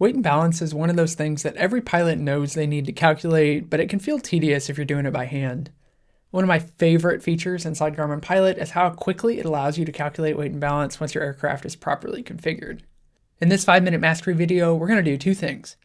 Weight and balance is one of those things that every pilot knows they need to calculate, but it can feel tedious if you're doing it by hand. One of my favorite features inside Garmin Pilot is how quickly it allows you to calculate weight and balance once your aircraft is properly configured. In this 5-minute mastery video, we're going to do two things.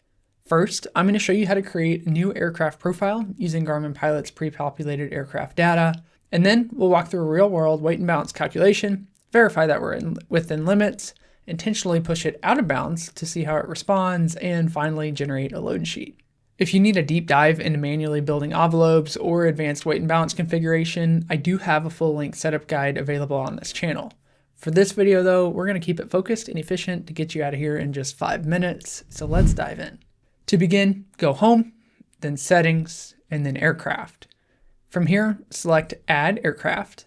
First, I'm going to show you how to create a new aircraft profile using Garmin Pilot's pre-populated aircraft data, and then we'll walk through a real-world weight and balance calculation, verify that we're within limits, intentionally push it out of bounds to see how it responds, and finally generate a load sheet. If you need a deep dive into manually building envelopes or advanced weight and balance configuration, I do have a full-length setup guide available on this channel. For this video though, we're going to keep it focused and efficient to get you out of here in just 5 minutes, so let's dive in. To begin, go Home, then Settings, and then Aircraft. From here, select Add Aircraft,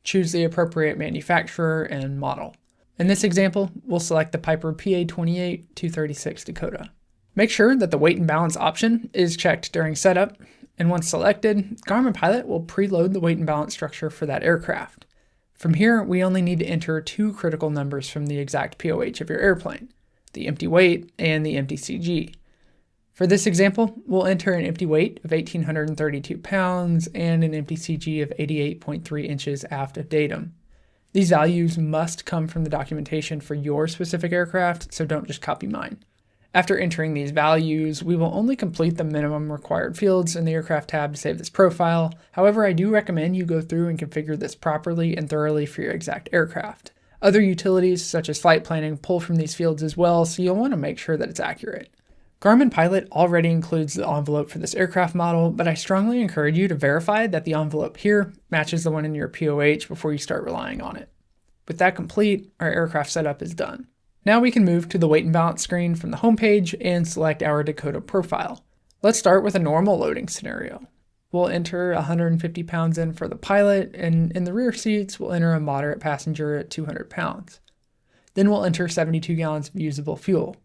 choose the appropriate manufacturer and model. In this example, we'll select the Piper PA-28-236 Dakota. Make sure that the weight and balance option is checked during setup, and once selected, Garmin Pilot will preload the weight and balance structure for that aircraft. From here, we only need to enter two critical numbers from the exact POH of your airplane, the empty weight and the empty CG. For this example, we'll enter an empty weight of 1,832 pounds and an empty CG of 88.3 inches aft of datum. These values must come from the documentation for your specific aircraft, so don't just copy mine. After entering these values, we will only complete the minimum required fields in the aircraft tab to save this profile. However, I do recommend you go through and configure this properly and thoroughly for your exact aircraft. Other utilities, such as flight planning, pull from these fields as well, so you'll want to make sure that it's accurate. Garmin Pilot already includes the envelope for this aircraft model, but I strongly encourage you to verify that the envelope here matches the one in your POH before you start relying on it. With that complete, our aircraft setup is done. Now we can move to the weight and balance screen from the home page and select our Dakota profile. Let's start with a normal loading scenario. We'll enter 150 pounds in for the pilot, and in the rear seats, we'll enter a moderate passenger at 200 pounds. Then we'll enter 72 gallons of usable fuel.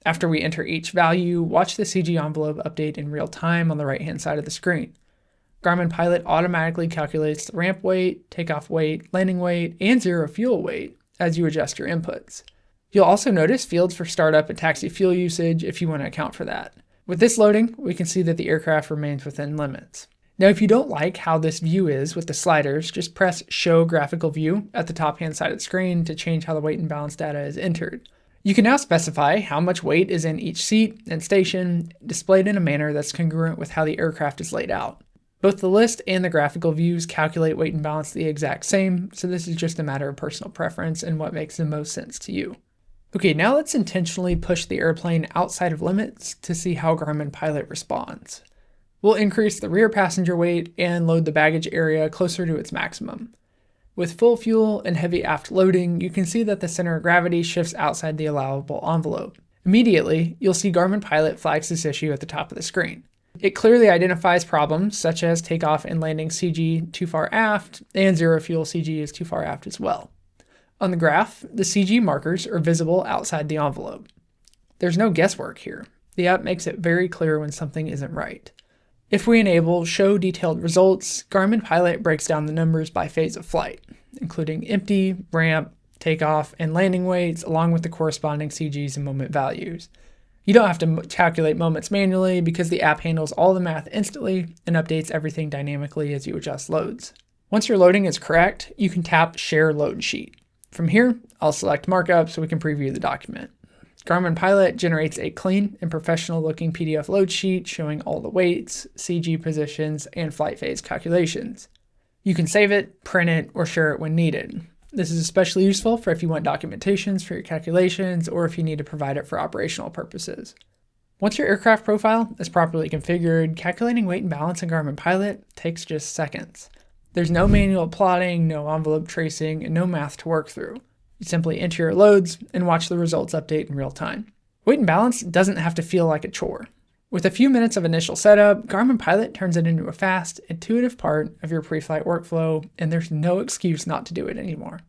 After we enter each value, watch the CG envelope update in real time on the right-hand side of the screen. Garmin Pilot automatically calculates the ramp weight, takeoff weight, landing weight, and zero fuel weight as you adjust your inputs. You'll also notice fields for startup and taxi fuel usage if you want to account for that. With this loading, we can see that the aircraft remains within limits. Now, if you don't like how this view is with the sliders, just press Show Graphical View at the top-hand side of the screen to change how the weight and balance data is entered. You can now specify how much weight is in each seat and station, displayed in a manner that's congruent with how the aircraft is laid out. Both the list and the graphical views calculate weight and balance the exact same, so this is just a matter of personal preference and what makes the most sense to you. Okay, now let's intentionally push the airplane outside of limits to see how Garmin Pilot responds. We'll increase the rear passenger weight and load the baggage area closer to its maximum. With full fuel and heavy aft loading, you can see that the center of gravity shifts outside the allowable envelope. Immediately, you'll see Garmin Pilot flags this issue at the top of the screen. It clearly identifies problems such as takeoff and landing CG too far aft, and zero fuel CG is too far aft as well. On the graph, the CG markers are visible outside the envelope. There's no guesswork here. The app makes it very clear when something isn't right. If we enable Show Detailed Results, Garmin Pilot breaks down the numbers by phase of flight, including empty, ramp, takeoff, and landing weights, along with the corresponding CGs and moment values. You don't have to calculate moments manually because the app handles all the math instantly and updates everything dynamically as you adjust loads. Once your loading is correct, you can tap Share Load Sheet. From here, I'll select Markup so we can preview the document. Garmin Pilot generates a clean and professional-looking PDF load sheet showing all the weights, CG positions, and flight phase calculations. You can save it, print it, or share it when needed. This is especially useful for if you want documentations for your calculations or if you need to provide it for operational purposes. Once your aircraft profile is properly configured, calculating weight and balance in Garmin Pilot takes just seconds. There's no manual plotting, no envelope tracing, and no math to work through. You simply enter your loads and watch the results update in real time. Weight and balance doesn't have to feel like a chore. With a few minutes of initial setup, Garmin Pilot turns it into a fast, intuitive part of your pre-flight workflow, and there's no excuse not to do it anymore.